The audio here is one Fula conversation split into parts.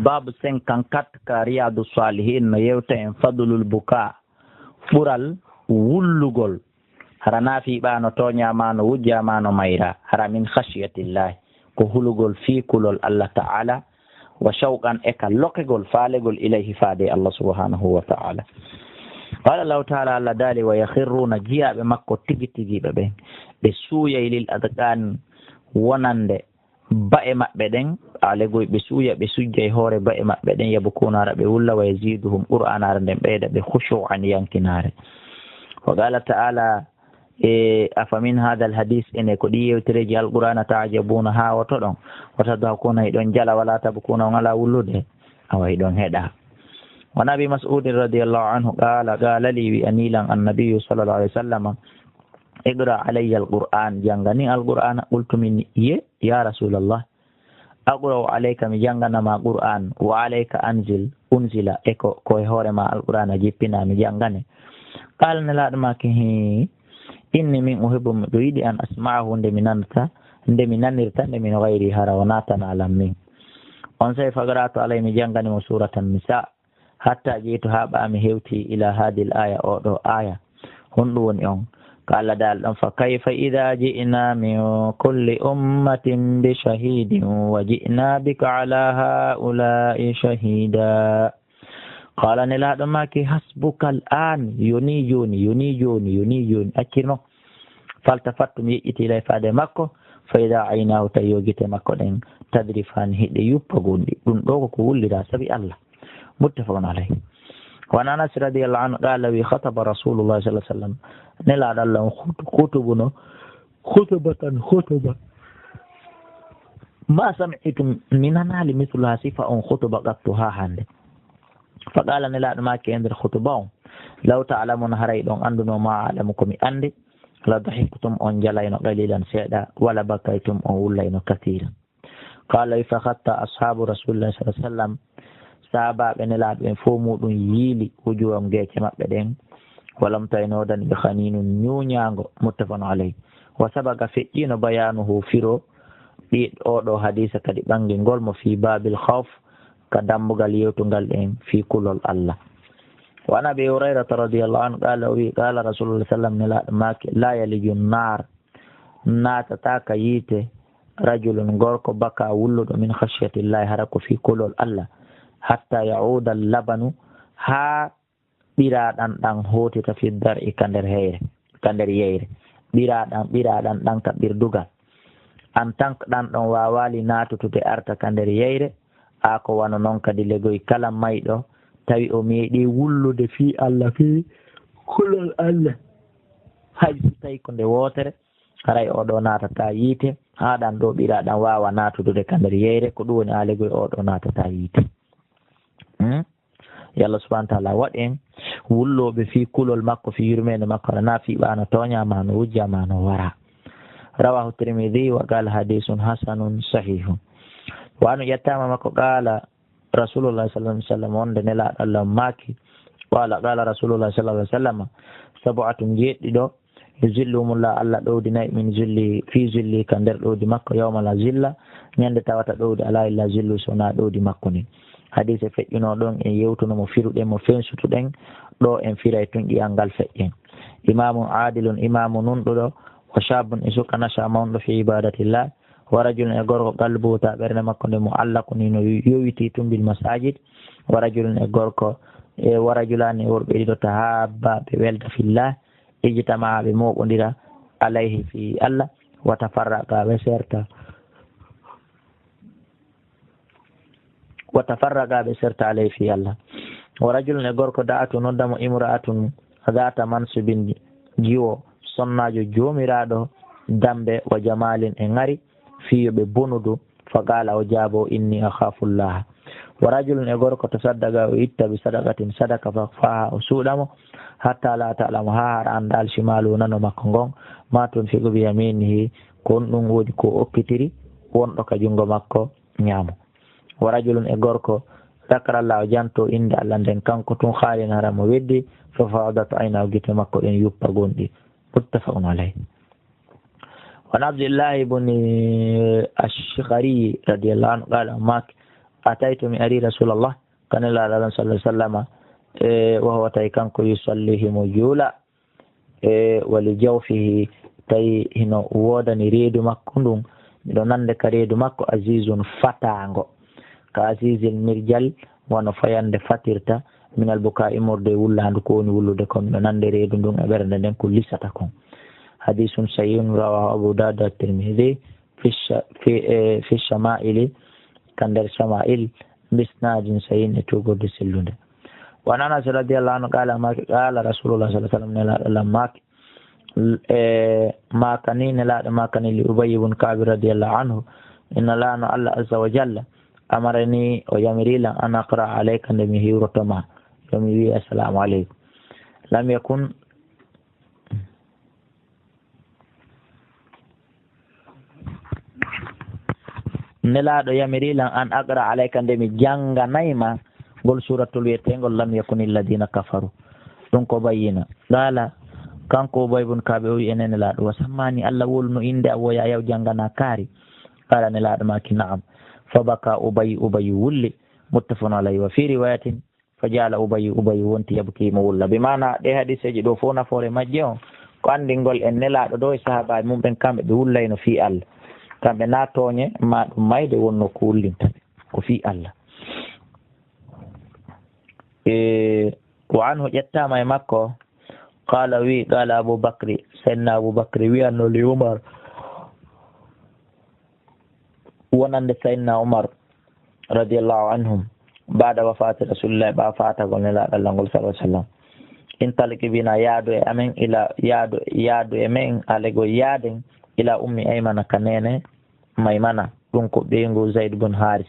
babu 54 ka riyadu salihin no yewta en fadlul buka ɓural wullugol hara naafiɓa no toñama no wujjama no mayra hara min khashiyatillahi ko hulugol fiikulol Allah ta'ala wa shawqan eka lokegol faalegol ilayhi faade Allah subhanahu wa ta'ala. qala Allahu ta'ala Allah daali wa yakhirruna jiyaɓe makko tigi tigiɓe ɓen ɓe suuyay lil adqan wonande ba'e maɓɓe ɗen alegoy ɓe suuya ɓe sujjay hoore ba'e maɓɓe ɗen yabukunara ɓe wulla wa yaziduhum qur'anare nden ɓeyda ɓe khushu'an yankinare. wa qala ta'ala afamin hada alhadis ene ko ɗi yewtereji alqur'ana ta'jabuna ha woto ɗon watadhakuna hiɗon jala wala tabkuna on ala wullude awa hiɗon heɗa. wa nabi mas'udin radiyallahu anhu qala li wi anilan annabiyu sallallahu alaihi wasallam iqra alayya alquran jangani alqur'ana qultu min ya rasulallah aqra alayka mi janganama qur'an wa alayka unzila eko koye hoorema alqur'ana jippina mi jangane. qala nelaɗoma ke inni min uhibbu miɗo yiɗi an asma'ahu nde mi nanirta nde min gayri hara o natanalam min. on say fagaratu alay mi janganimo suratan nisa hatta jeytu ha ɓami hewti ila hadil aya oɗo aya honɗum woni on ko Allah dal ɗon fa kayfa ida ji'na min kulli ummatin bi shahidin wa ji'na bika ala haula'i shahida. qala nelaɗo maki hasbuka al an yoni joni accirno faltafattu mi yeƴƴiti ilay faade makko fa ida aynahu tawi yogite makko ɗen tadrifan hiɗe yuppa gonɗi ɗum ɗo ko wullira sabi Allah. muttafaqun alayhi. وعن أنس رضي الله عنه قال وي خطب رسول الله صلى الله عليه وسلم نلا الله خطبنا خطبة ما سمعتم من نال مثلها صفة خطبة قطها هند. فقال نلا ما كان الخطبة لو تعلمون هريدون أندنا ما علمكم أندي la dhahiktum on jalayno qalilan seeɗa wala bakaytum on wullayno kathira. qala fa khatta ashabu rasulillah sallallahu alaihi wasallam sahabaɓe nelaɗo ɓen fof muɗum yiili wujuham geece maɓɓe ɗen walam taynodan ɓe haninum ñuñago muttafaqun alayhi. wa sabaga feƴƴino bayanuhu firo ɗi oɗo hadisa kadi ɓangel ngol mo fi babil khawf ka dambugal yewtugal ɗen fi kulol Allah. wa an abi hurairata radiyallahu anhu qala rasulullah sallam nelaɗo make la yaliju nar natata ka yiite rajulun gorko baka wulluɗo min khashiyatillahi hara ko fi kulol Allah hatta yauda labanu ha ɓiraɗan ɗan hotita fi dar'i ka nder yeyre ɓiraɗan ɗan ka ɓirdugal en tant que ɗan ɗon wawali natutude arta ka nder yeyre a ko wano noon kadi legoy kala mayɗo tawi o meeɗi wullude fi Allah fi kulol Allah hay so tawi ko nde wotere haray oɗo natata yiite haɗan ɗo ɓiraɗan wawa natudude ka nder yeyre ko ɗum woni alegoy oɗo natata yiite. yallah subahana taala waɗen wulloɓe fi kulol makko fi yurmede makko aɗa na fiɓano toñama no wujjama no wara. rawahu tirmidhi wa qala hadisun hasanun sahihun. wa anu ƴettama makko qala rasulullah sallallahu alaihi wasallam wonde nelaɗo Allah maki qala rasulullah sallallahu alaihi wasallam sab'atun jeɗɗiɗo yuzillumullah Allah ɗowdinayi min zilli fi zilli ka nder ɗowdi makko yawma la zilla ñande tawata ɗowdi ala illa zillu sona ɗowdi makko ni. hadise feƴƴuno ɗon en yewtunomo firuɗen mo fensutuɗen ɗo en firay tun ƴiyal ngal feƴƴen. imamu adilun imamu nunɗuɗo wa shabun e suka nasha mawɗo fi ibadatillah wa rajulun e gorko qalbuhu ta ɓernde makko nde mo Allah ko ni no yowiti tumbil masajid wa rajulun e gorko wa rajulani e worɓe ɗiɗo tahabba ɓe welda fillah ijtama ɓe moɓodira alayhi fi Allah wa tafarraqa ɓe serta alayhi fi Allah. wa rajulun e gorko da'atu noddamo imra'atun zata mansubin jiwo sonnajo jomiraɗo dambe wa jamalin e ngari fiyoɓe bonudu faqala o jaabo inni akhafullah. wa rajulun e gorko to saddaga o itta bi sadaqatin sadaka fa faha o suuɗamo hatta la ta'lamu ha har andal shimalu nano makko ngon ma tunfiqu bi yaminihi kon ɗum woodi ko okkitiri wonɗo ka jungo makko ñaamo. wa rajulun e gorko zakarallah o janto inde Allah nden kanko tun haalin hara mo weddi fa fadat ayna gite makko ɗen yuppa gonɗi. muttafaqun alayhi. وعن عبد الله بن الشخري رضي الله عنه قال ماك ataytu mi ari rasulallah kanela alah sallallahu alaihi wasallam wa huwa tay kanko yusallihi mo juula wali jawfihi tawi hino wodani reedu makko ndun miɗo nande ka reedu makko azizun fatango ka azizil mirjal wono fayande fatirta minal buka immorde wullandu ko woni wullude kon miɗo nande reedu ndun e ɓernde nden ko lisata kon hadisun sahihun rawahu abu dawud at-tirmidhi fi shama'ili kan nder shama'il bisnadin sahin e tugorde sellunde وعن انس رضي الله عنه قال رسول الله صلى الله عليه وسلم ما كان لأبي بن كعب رضي الله عنه إن الله عز وجل أمرني ويمري أن أقرأ عليك نبيه رتما يمري السلام عليكم لم يكن nelaɗo yamirilan an aqra alayka nde mi jangganayma ngol suratul wiyetengol lam yakuni alladina kafaru ɗum ko bayina ɗala kanko Ubay ibn Ka'b o wi enen nelaɗo wasammani Allah wolno inde a woya yaw janggana kaari qala nelaɗo maki na'am fabaka Ubay wulli muttafaqun alayhi wa fi riwayatin fajala Ubay wonti yabki mo wulla bi mana ɗe hadiseji ɗo fof nafoore majje on ko andingol en nelaɗo ɗo e sahabaji mum ɓen kamɓe ɓe wullayno fi Allah kamɓe na tooñe ma ɗum mayde wonno ko wullintaɓe ko fi Allah wa anhu ƴettama e makko qala wi qala aboubacry seydna aboubacry wiyanno li oumar wonande seydna oumar radiallahu anhum bada wafati rasulillah ɓa fatagol nelaɗo Allah ngol sallah sallam in taliki bina yaadu e amen ila yaadu e men alego yaaden ila ummi aymana kanene maymana ɗum ko ɓeygu zayd bun haris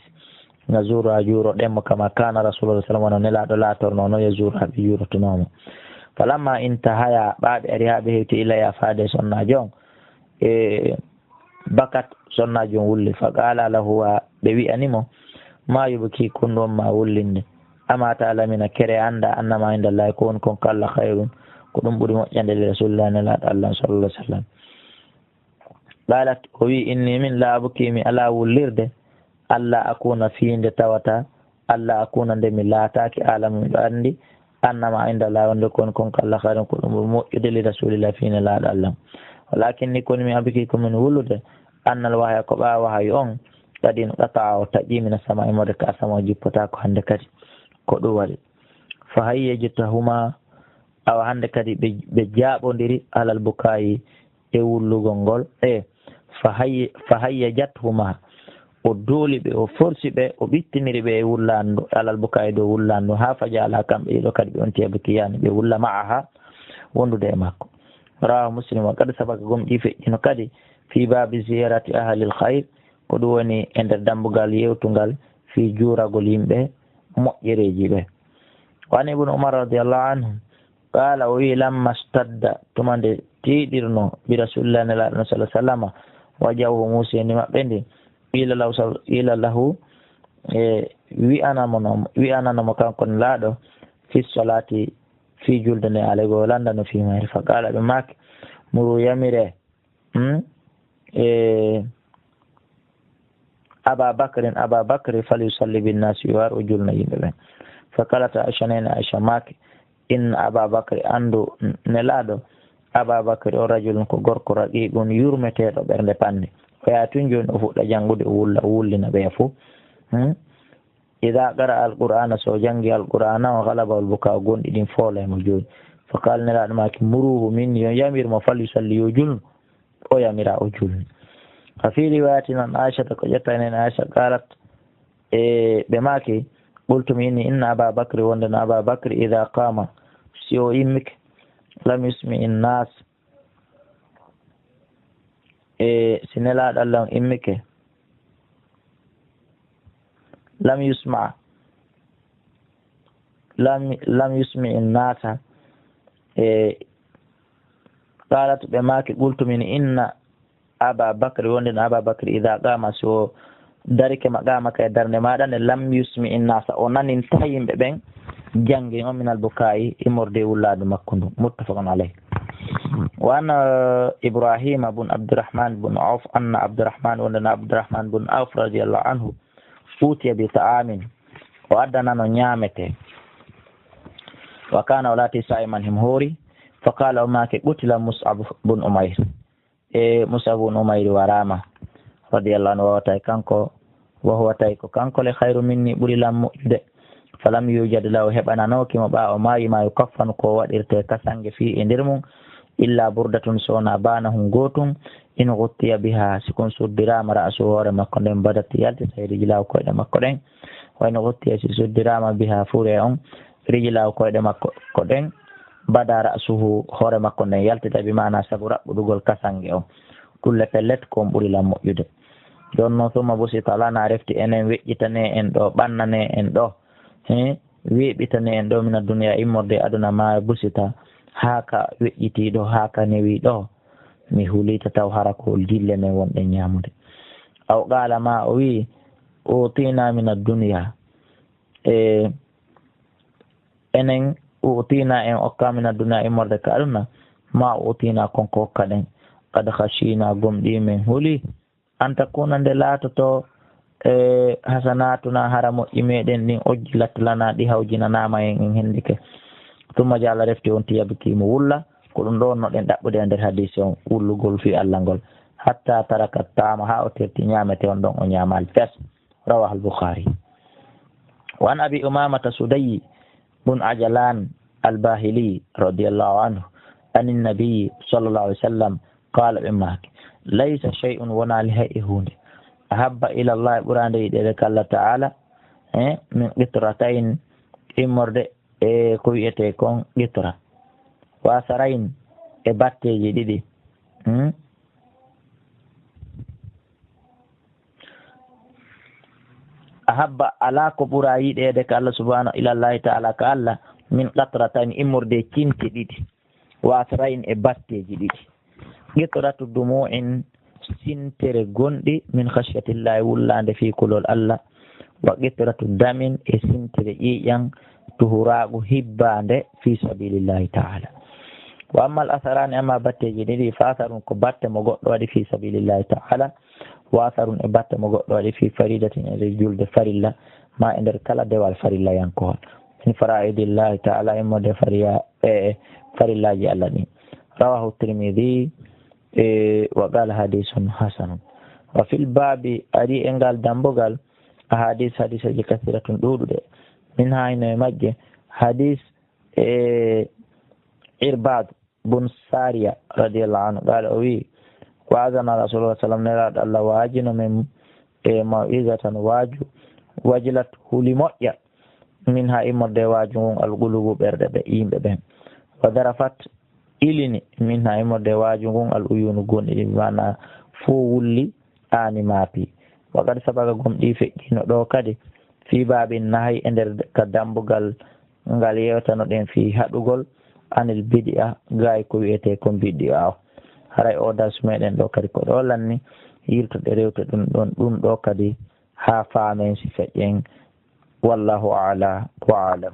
nga zura juuro ɗemmo kama kana rasulullah sallam wano nelaɗo latorno no yo zura ɓe jurotonomo falamma intahaya ɓaɓe ari ha ɓe hewti ilaya faade sonnajo on bakat sonnajo on wulli fa qala lahu ɓe wi'animo ma yuɓki kunɗon ma wullinde ama talamina kere anda annama indallahi ko woni kon ko Allah hayrun ko ɗum ɓuuri moƴƴande le rasulullah nelaɗo Allah sallallah sallam qalat o wi inni min la abuki mi ala wullirde Allah akuna fiinde tawata Allah akuna nde mi laataki alamu miɗo andi annama inda Allah wonde kon ko Allah hayrun ko ɗum ɓuuri moƴƴude li rasulillah fiine laaɗo Allah walakin ni koni mi abuki komin wullude annal wahya ko ɓa wahayu on kadi no qata o taƴƴi mina sama imode ka sama jippota ko hande kadi ko ɗum waɗi fa hayyejitahuma awa hande kadi ɓe jaaɓodiri alal bukayi e wullugol ngol fa hayyajathuma o dooli ɓe o forsi ɓe o ɓittiniri ɓe e wullandu alal bukayi dow wullandu ha fajala kamɓe ɗiɗo kadi ɓe on tiyabukiyani ɓe wulla ma'aha wondude e makko rawa muslim wa kadi sabaka gomɗi feƴƴino kadi fi babi ziyarati ahlil khayr ko ɗum woni e nder dambugal yewtugal fi juuragol yimɓe moƴƴereji ɓe wani ibnu umar radiallahu anhu qala o wi lamma stadda tuma nde tiiɗirno bi rasulillah nelaɗo sallah sallama wajawhu museni maɓɓe ndi ila lahu wi'ananomo kanko nelaɗo fi solati fi julde nde alaygo landano fi mayre fa qala ɓe make muru yamire ababacry falyusalli binnasi war o julna yimɓe ɓen fa kalata aicha nene aicha make inna ababacry andu nelaɗo ababacry o rajulun ko gorko raqiqun yurmeteɗo ɓernde pande o yaa tun joni o fuɗɗa janngude o wullina ɓe fo ida qara alqur'ana so jangi alqur'ana o galaba al buka gonɗi ɗin foolemo joni fa kal nelaɗo make muruhu min yo yamirmo falyusalli yo julnu o yamira o julni ففي رواية عن عائشة قالت عائشة قالت بماكي قلت مني إن أبا بكر وأن أبا بكر إذا قام سيو إمك لم يسمع الناس سنلا الله إمك لم يسمع الناس قالت بماكي قلت مني إن aba bakri wonde aba bakri ida qama so darike maqama kay darne maɗa ne lam yusmi innasa o nanin ta yimɓe ɓen jangi on min albukayi imorde wulladu makko ndu muttafaqun alayh wa anna ibrahima bun abdurrahman bun auf anna abdurrahman wonde abdurrahman bun auf radiallahu anhu utiya bi ta'amin o addanano ñaamete wa kana o laati sa'iman him hoori fa qala o maake qutila Mus'ab bun Umayr Mus'ab bun Umayr warama radiyallahu anhu wawata kanko wa huwa tay ko kanko le khayru minni ɓuri lam moƴƴude falam yujad law heɓananokimo ɓa o maayi ma yukaffanu ko waɗirte kasange fi e nder mum illa burdatun sona banahum gotum in guttiya biha sikon suddirama ra'su hoore makko nden badatti yaltita e rijilaw koyɗe makko ɗen wayno guttiya si suddirama biha fure on rijilaw koyɗe makko ko ɗen bada ra'suhu hoore makko nden yaltita bi mana sabu raɓɓuɗugol kasange on kulle pellet kon ɓuri lam moƴƴude jon noon summa busita lana refti enen weƴƴitane en ɗo ɓannane en ɗo weeɓitane en ɗo mina duniya immorde aduna ma busita haaka weƴƴitiɗo haaka newi ɗo mi hulita taw hara ko dille men wonɗen ñamude aw qala ma o wi utina min ad-dunya enen utina en okka min ad-dunya immorde ka aduna ma utina konko hokka ɗen kad khashina gomɗi men huli an takuna nde laatoto hasanatuna hara moƴƴi meɗen ɗin ojjilat lana ɗi hawjinanama en hendike tumma jalla refti on tiyabikimo wulla ko ɗum ɗo no ɗen ɗaɓɓude e nder hadise on wullugol fi Allah ngol hatta taraka tama ha o terti ñamete on ɗon o ñamal fes rawahu al-Bukhari wa an abi umamata Sudayy bun Ajlan al-Bahili radiyallahu anhu an an-nabi sallallahu alaihi wasallam qala bimaki laysa shay'un wona li hay hunde ahabba ila Allah ɓurande yiɗede kalla ta'ala min qitratayn immorde e ko wiyete kon qitra wa sarayn e batteji ɗiɗi ahabba ala ko ɓura yiɗede ka Allah subhanahu ila Allah ta'ala ka Allah min qatratayn immorde cinti ɗiɗi wa sarayn e batteji ɗiɗi qitratu dumu'in sintere gonɗi min khashyatillahi wullande fi kulol Allah wa qitratu damin e sintere ƴiƴan tuhuragu hibbande fi sabilillahi ta'ala wa amma al-atharani amma batteji ɗiɗi fa atharun ko batte mo goɗɗo waɗi fi sabilillahi ta'ala wa atharun e batte mo goɗɗo waɗi fi faridatin e julde farilla ma e nder kala dewal farilla yankowal min fara'idillahi ta'ala immode farillaji Allah ɗin rawahu Tirmidhi wa qala hadithun hasanun wa fil babi ari engal dambogal hadisuji kasiratun ɗuɗuɗe min hayno e majje hadis Irbad bun Sariya radiyallahu anhu qala o wi wa'azana rasulullah sallallahu alaihi wasallam neraɗo Allah wajino men e maw'izatan wajilat huli moƴƴa min ha immorde waju ngon alqulubu ɓerɗe ɓe yimɓe ɓen wa darafat ilini min ha immorde waju ngon al uyunu gonɗi mana fo wulli ani maapi wakati sabaga gomɗi feƴƴino ɗo kadi fi babin nahi e nder ka dambugal ngal yewtano ɗen fi haɗugol anil bidi'a gay ko wiyete kon bidi'a o haray o das meɗen ɗo kadi ko ɗo lanni yirtoɗe rewte ɗum ɗo kadi ha faamen si feƴƴen wallahu a'la wa alam.